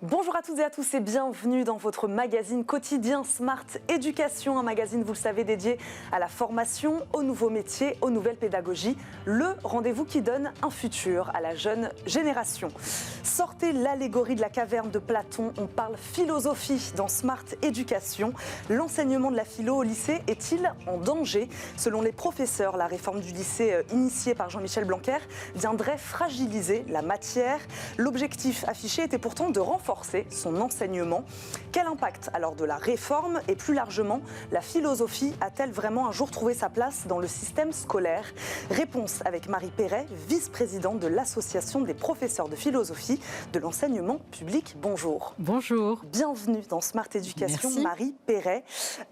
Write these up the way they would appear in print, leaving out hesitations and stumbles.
Bonjour à toutes et à tous et bienvenue dans votre magazine quotidien Smart Éducation, un magazine, vous le savez, dédié à la formation, aux nouveaux métiers, aux nouvelles pédagogies, le rendez-vous qui donne un futur à la jeune génération. Sortez l'allégorie de la caverne de Platon, on parle philosophie dans Smart Éducation. L'enseignement de la philo au lycée est-il en danger? Selon les professeurs, la réforme du lycée initiée par Jean-Michel Blanquer viendrait fragiliser la matière. L'objectif affiché était pourtant de renforcer son enseignement. Quel impact alors de la réforme et plus largement la philosophie a-t-elle vraiment un jour trouvé sa place dans le système scolaire? Réponse avec Marie Perret, vice-présidente de l'association des professeurs de philosophie de l'enseignement public. Bonjour. Bonjour. Bienvenue dans Smart Éducation. Merci. Marie Perret.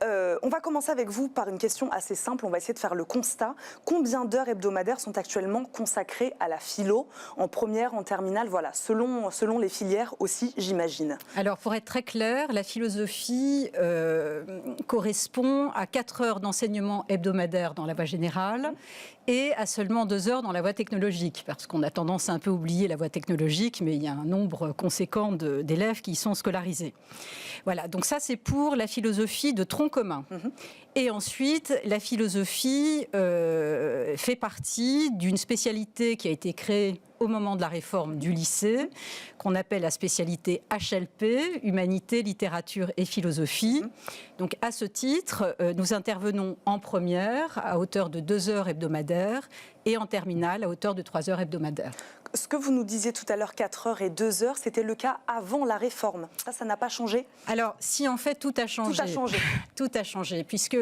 On va commencer avec vous par une question assez simple. On va essayer de faire le constat. Combien d'heures hebdomadaires sont actuellement consacrées à la philo en première, en terminale, voilà, selon les filières aussi, j'imagine. Alors, pour être très clair, la philosophie correspond à 4 heures d'enseignement hebdomadaire dans la voie générale et à seulement 2 heures dans la voie technologique, parce qu'on a tendance à un peu oublier la voie technologique, mais il y a un nombre conséquent d'élèves qui y sont scolarisés. Voilà, donc ça c'est pour la philosophie de tronc commun. Et ensuite, la philosophie fait partie d'une spécialité qui a été créée au moment de la réforme du lycée, qu'on appelle la spécialité HLP, Humanité, Littérature et Philosophie. Donc à ce titre, nous intervenons en première à hauteur de 2 heures hebdomadaires et en terminale à hauteur de 3 heures hebdomadaires. Ce que vous nous disiez tout à l'heure, 4 heures et 2 heures, c'était le cas avant la réforme. Ça n'a pas changé? Alors, si en fait tout a changé. Tout a changé. Tout a changé, puisque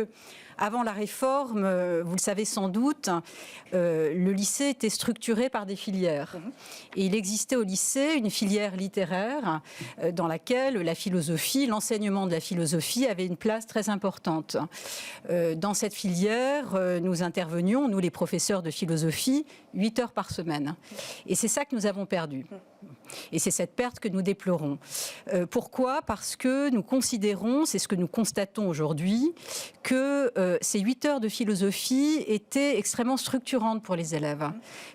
avant la réforme, vous le savez sans doute, le lycée était structuré par des filières. Et il existait au lycée une filière littéraire dans laquelle la philosophie, l'enseignement de la philosophie avait une place très importante. Dans cette filière, nous intervenions, nous les professeurs de philosophie, 8 heures par semaine. Et c'est ça que nous avons perdu. Et c'est cette perte que nous déplorons. Pourquoi? Parce que nous considérons, c'est ce que nous constatons aujourd'hui, que ces 8 heures de philosophie étaient extrêmement structurantes pour les élèves.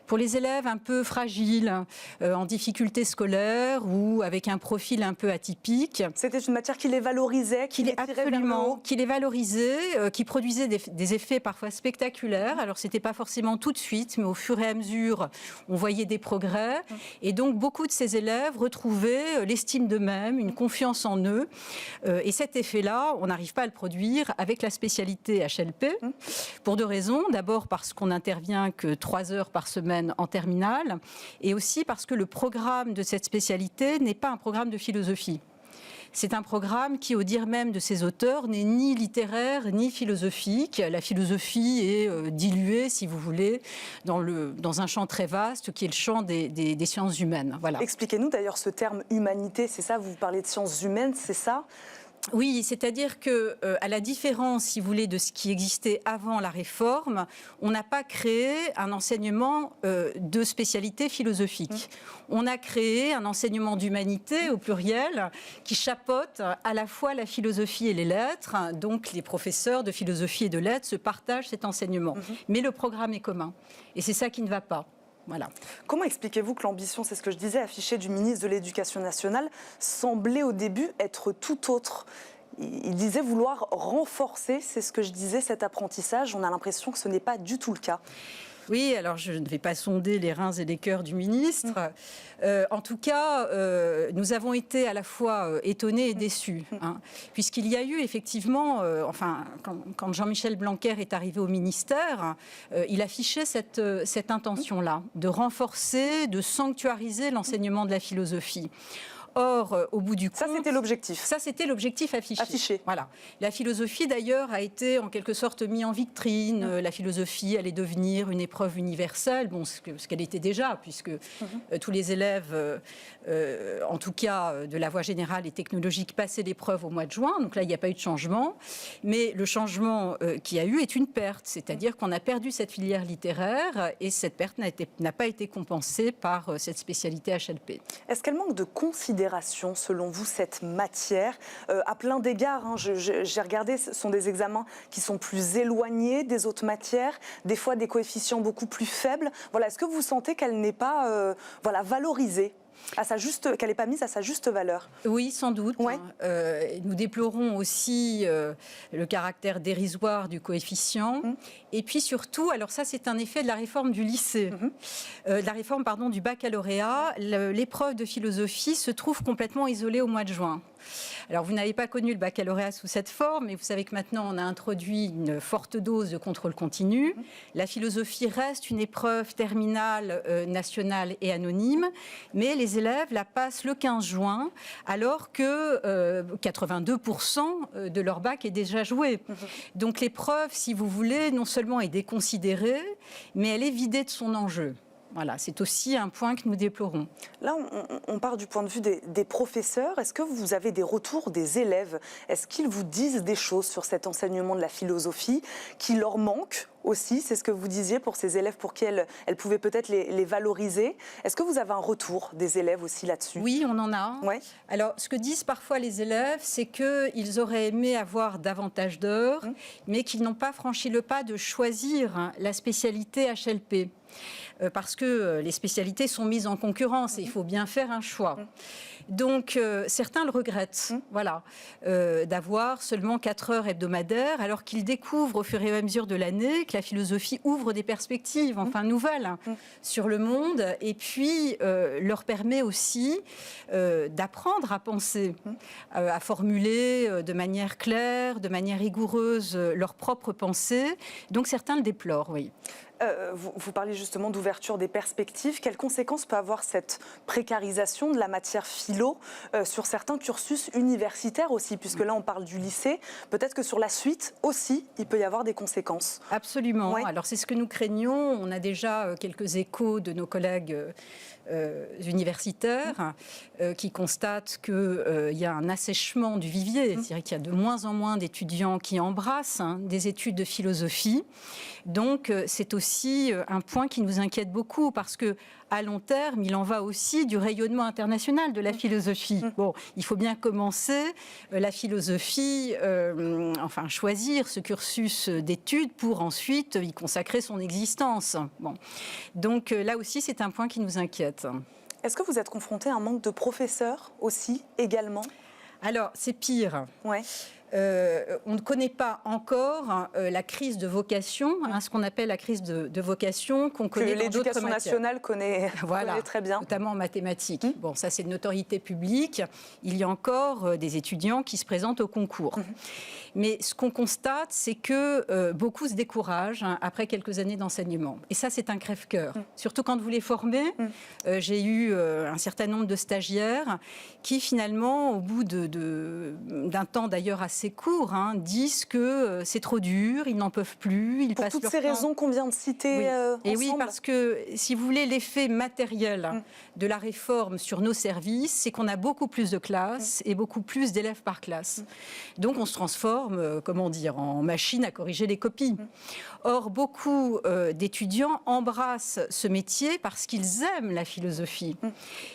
Pour les élèves un peu fragiles, en difficulté scolaire ou avec un profil un peu atypique. C'était une matière qui les valorisait, qui les tirait vers le haut. Qui les valorisait, qui produisait des effets parfois spectaculaires. Alors, c'était pas forcément tout de suite, mais au fur et à mesure, on voyait des progrès. Et donc, beaucoup de ces élèves retrouvaient l'estime d'eux-mêmes, une confiance en eux. Et cet effet-là, on n'arrive pas à le produire avec la spécialité HLP, pour 2 raisons. D'abord parce qu'on n'intervient que 3 heures par semaine en terminale, et aussi parce que le programme de cette spécialité n'est pas un programme de philosophie. C'est un programme qui, au dire même de ses auteurs, n'est ni littéraire ni philosophique. La philosophie est diluée, si vous voulez, dans un champ très vaste qui est le champ des sciences humaines. Voilà. Expliquez-nous d'ailleurs ce terme humanité, c'est ça? Vous parlez de sciences humaines, c'est ça? Oui, c'est-à-dire que, à la différence, si vous voulez, de ce qui existait avant la réforme, on n'a pas créé un enseignement de spécialité philosophique. On a créé un enseignement d'humanité, au pluriel, qui chapeaute à la fois la philosophie et les lettres. Donc, les professeurs de philosophie et de lettres se partagent cet enseignement. Mais le programme est commun. Et c'est ça qui ne va pas. Voilà. Comment expliquez-vous que l'ambition, c'est ce que je disais, affichée du ministre de l'Éducation nationale, semblait au début être tout autre? Il disait vouloir renforcer, c'est ce que je disais, cet apprentissage. On a l'impression que ce n'est pas du tout le cas. Oui, alors je ne vais pas sonder les reins et les cœurs du ministre. En tout cas, nous avons été à la fois étonnés et déçus, puisqu'il y a eu effectivement, quand Jean-Michel Blanquer est arrivé au ministère, il affichait cette intention-là, de renforcer, de sanctuariser l'enseignement de la philosophie. Or, au bout du compte... Ça, c'était l'objectif. Ça, c'était l'objectif affiché. Voilà. La philosophie, d'ailleurs, a été en quelque sorte mise en vitrine. La philosophie allait devenir une épreuve universelle, bon, ce qu'elle était déjà, puisque tous les élèves, en tout cas de la voie générale et technologique, passaient l'épreuve au mois de juin. Donc là, il n'y a pas eu de changement. Mais le changement qu'il y a eu est une perte. C'est-à-dire qu'on a perdu cette filière littéraire et cette perte n'a pas été compensée par cette spécialité HLP. Est-ce qu'elle manque de considération, selon vous, cette matière à plein d'égards, j'ai regardé, ce sont des examens qui sont plus éloignés des autres matières, des fois des coefficients beaucoup plus faibles. Voilà, est-ce que vous sentez qu'elle n'est pas valorisée? qu'elle n'est pas mise à sa juste valeur. Oui, sans doute. Ouais. Nous déplorons aussi le caractère dérisoire du coefficient. Et puis surtout, alors ça c'est un effet de la réforme du lycée, de la réforme du baccalauréat. L'épreuve de philosophie se trouve complètement isolée au mois de juin. Alors, vous n'avez pas connu le baccalauréat sous cette forme, mais vous savez que maintenant, on a introduit une forte dose de contrôle continu. La philosophie reste une épreuve terminale, nationale et anonyme, mais les élèves la passent le 15 juin, alors que 82% de leur bac est déjà joué. Donc, l'épreuve, si vous voulez, non seulement est déconsidérée, mais elle est vidée de son enjeu. Voilà, c'est aussi un point que nous déplorons. Là, on part du point de vue des professeurs. Est-ce que vous avez des retours des élèves? Est-ce qu'ils vous disent des choses sur cet enseignement de la philosophie qui leur manque aussi? C'est ce que vous disiez pour ces élèves pour qui elle pouvait peut-être les valoriser. Est-ce que vous avez un retour des élèves aussi là-dessus? Oui, on en a. Ouais. Alors, ce que disent parfois les élèves, c'est qu'ils auraient aimé avoir davantage d'heures, mais qu'ils n'ont pas franchi le pas de choisir la spécialité HLP. Parce que les spécialités sont mises en concurrence et il faut bien faire un choix. Donc, certains le regrettent, voilà, d'avoir seulement 4 heures hebdomadaires, alors qu'ils découvrent au fur et à mesure de l'année que la philosophie ouvre des perspectives, nouvelles, sur le monde, et puis leur permet aussi d'apprendre à penser, à formuler de manière claire, de manière rigoureuse, leurs propres pensées. Donc, certains le déplorent, oui. Vous parlez justement d'ouverture des perspectives. Quelles conséquences peut avoir cette précarisation de la matière philo sur certains cursus universitaires aussi? Puisque là, on parle du lycée. Peut-être que sur la suite aussi, il peut y avoir des conséquences. Absolument. Ouais. Alors, c'est ce que nous craignons. On a déjà quelques échos de nos collègues universitaires qui constatent qu'il y a un assèchement du vivier, c'est-à-dire qu'il y a de moins en moins d'étudiants qui embrassent des études de philosophie. Donc, c'est aussi un point qui nous inquiète beaucoup parce que à long terme, il en va aussi du rayonnement international de la philosophie. Bon, il faut bien commencer la philosophie, choisir ce cursus d'études pour ensuite y consacrer son existence. Bon. Donc là aussi, c'est un point qui nous inquiète. Est-ce que vous êtes confronté à un manque de professeurs aussi, également? Alors, c'est pire. Ouais. On ne connaît pas encore la crise de vocation, ce qu'on appelle la crise de vocation qu'on connaît dans d'autres matières. L'éducation nationale connaît très bien. Notamment en mathématiques. Bon, ça c'est de notoriété publique. Il y a encore des étudiants qui se présentent au concours. Mais ce qu'on constate, c'est que beaucoup se découragent après quelques années d'enseignement. Et ça, c'est un crève-cœur. Surtout quand vous les formez. J'ai eu un certain nombre de stagiaires qui finalement, au bout d'un temps d'ailleurs assez court, disent que c'est trop dur, ils n'en peuvent plus, ils passent leur temps. Pour toutes ces raisons qu'on vient de citer ensemble. Et oui, parce que, si vous voulez, l'effet matériel de la réforme sur nos services, c'est qu'on a beaucoup plus de classes et beaucoup plus d'élèves par classe. Donc, on se transforme, en machine à corriger les copies. Or, beaucoup d'étudiants embrassent ce métier parce qu'ils aiment la philosophie.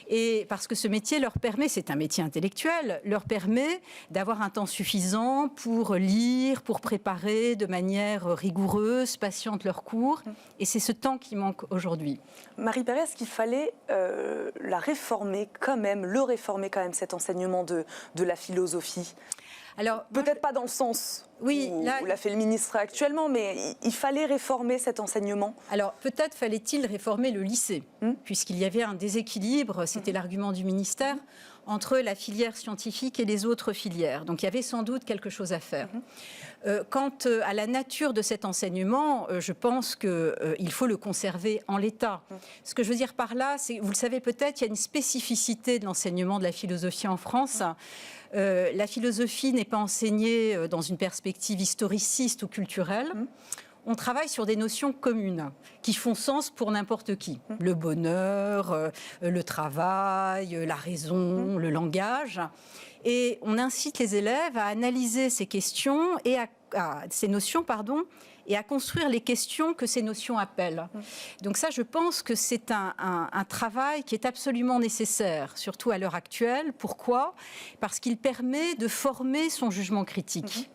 Et parce que ce métier leur permet, c'est un métier intellectuel, leur permet d'avoir un temps suffisant pour lire, pour préparer de manière rigoureuse, patiente leur cours. Et c'est ce temps qui manque aujourd'hui. Marie Perret, est-ce qu'il fallait le réformer quand même, cet enseignement de la philosophie? Alors, peut-être pas dans le sens où l'a fait le ministre actuellement, mais il fallait réformer cet enseignement. Alors, peut-être fallait-il réformer le lycée, puisqu'il y avait un déséquilibre, c'était l'argument du ministère, entre la filière scientifique et les autres filières. Donc, il y avait sans doute quelque chose à faire. Quant à la nature de cet enseignement, je pense qu'il faut le conserver en l'état. Ce que je veux dire par là, c'est, vous le savez peut-être, il y a une spécificité de l'enseignement de la philosophie en France. La philosophie n'est pas enseignée dans une perspective historiciste ou culturelle. On travaille sur des notions communes qui font sens pour n'importe qui. Le bonheur, le travail, la raison, le langage. Et on incite les élèves à analyser ces questions et ces notions, et à construire les questions que ces notions appellent. Donc ça, je pense que c'est un travail qui est absolument nécessaire, surtout à l'heure actuelle. Pourquoi ? Parce qu'il permet de former son jugement critique.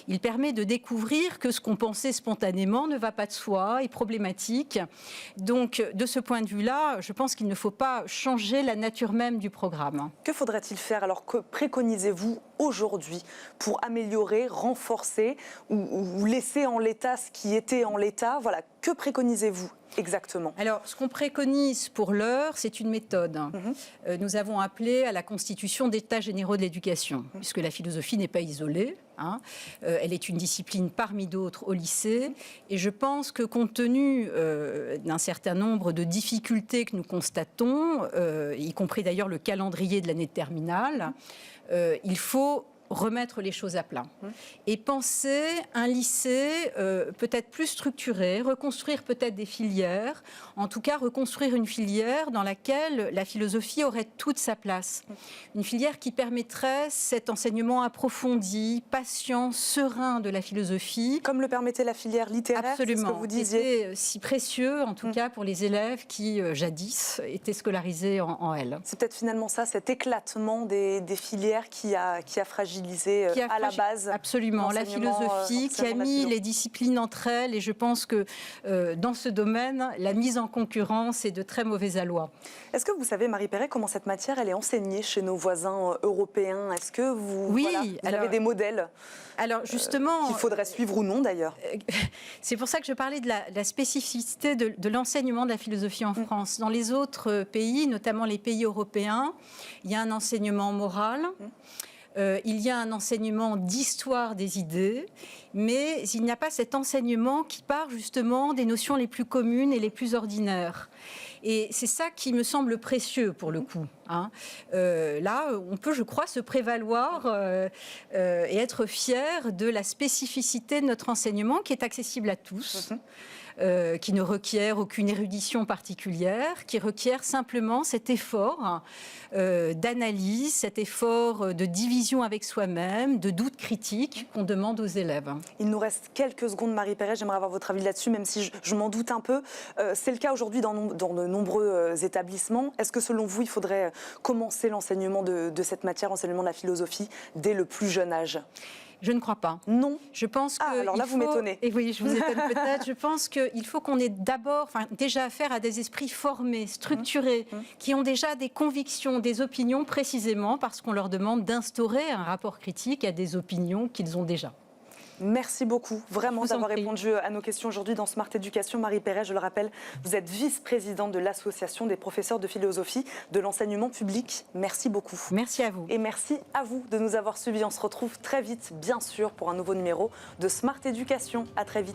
Il permet de découvrir que ce qu'on pensait spontanément ne va pas de soi, est problématique. Donc, de ce point de vue-là, je pense qu'il ne faut pas changer la nature même du programme. Que faudrait-il faire alors? Que préconisez-vous aujourd'hui pour améliorer, renforcer ou laisser en l'état ce qui était en l'état? Voilà, que préconisez-vous exactement? Alors, ce qu'on préconise pour l'heure, c'est une méthode. Nous avons appelé à la constitution d'états généraux de l'éducation, puisque la philosophie n'est pas isolée. Elle est une discipline parmi d'autres au lycée. Et je pense que compte tenu d'un certain nombre de difficultés que nous constatons, y compris d'ailleurs le calendrier de l'année de terminale, il faut remettre les choses à plat et penser un lycée peut-être plus structuré, reconstruire peut-être des filières, en tout cas reconstruire une filière dans laquelle la philosophie aurait toute sa place. Une filière qui permettrait cet enseignement approfondi, patient, serein de la philosophie. Comme le permettait la filière littéraire. Absolument. C'est ce que vous disiez. C'était si précieux, en tout cas pour les élèves qui, jadis, étaient scolarisés en elle. C'est peut-être finalement ça, cet éclatement des filières qui a fragilisé à la base. Absolument, la philosophie qui a mis les disciplines entre elles, et je pense que dans ce domaine, la mise en concurrence est de très mauvais aloi. Est-ce que vous savez, Marie Perret, comment cette matière elle est enseignée chez nos voisins européens? Est-ce que vous avez des modèles justement, qu'il faudrait suivre ou non d'ailleurs? C'est pour ça que je parlais de la spécificité de l'enseignement de la philosophie en France. Dans les autres pays, notamment les pays européens, il y a un enseignement moral. Il y a un enseignement d'histoire des idées, mais il n'y a pas cet enseignement qui part justement des notions les plus communes et les plus ordinaires. Et c'est ça qui me semble précieux pour le coup. Là, on peut, je crois, se prévaloir et être fier de la spécificité de notre enseignement qui est accessible à tous. Qui ne requiert aucune érudition particulière, qui requiert simplement cet effort d'analyse, cet effort de division avec soi-même, de doute critique qu'on demande aux élèves. Il nous reste quelques secondes, Marie Perret, j'aimerais avoir votre avis là-dessus, même si je m'en doute un peu. C'est le cas aujourd'hui dans de nombreux établissements. Est-ce que selon vous, il faudrait commencer l'enseignement de cette matière, l'enseignement de la philosophie, dès le plus jeune âge? Je ne crois pas. Non. Je pense que alors là, vous m'étonnez. Et oui, je vous étonne peut-être. Je pense qu'il faut qu'on ait déjà affaire à des esprits formés, structurés, qui ont déjà des convictions, des opinions, précisément parce qu'on leur demande d'instaurer un rapport critique à des opinions qu'ils ont déjà. Merci beaucoup, vraiment, d'avoir répondu à nos questions aujourd'hui dans Smart Éducation. Marie Perret, je le rappelle, vous êtes vice-présidente de l'Association des professeurs de philosophie de l'enseignement public. Merci beaucoup. Merci à vous. Et merci à vous de nous avoir suivis. On se retrouve très vite, bien sûr, pour un nouveau numéro de Smart Éducation. À très vite.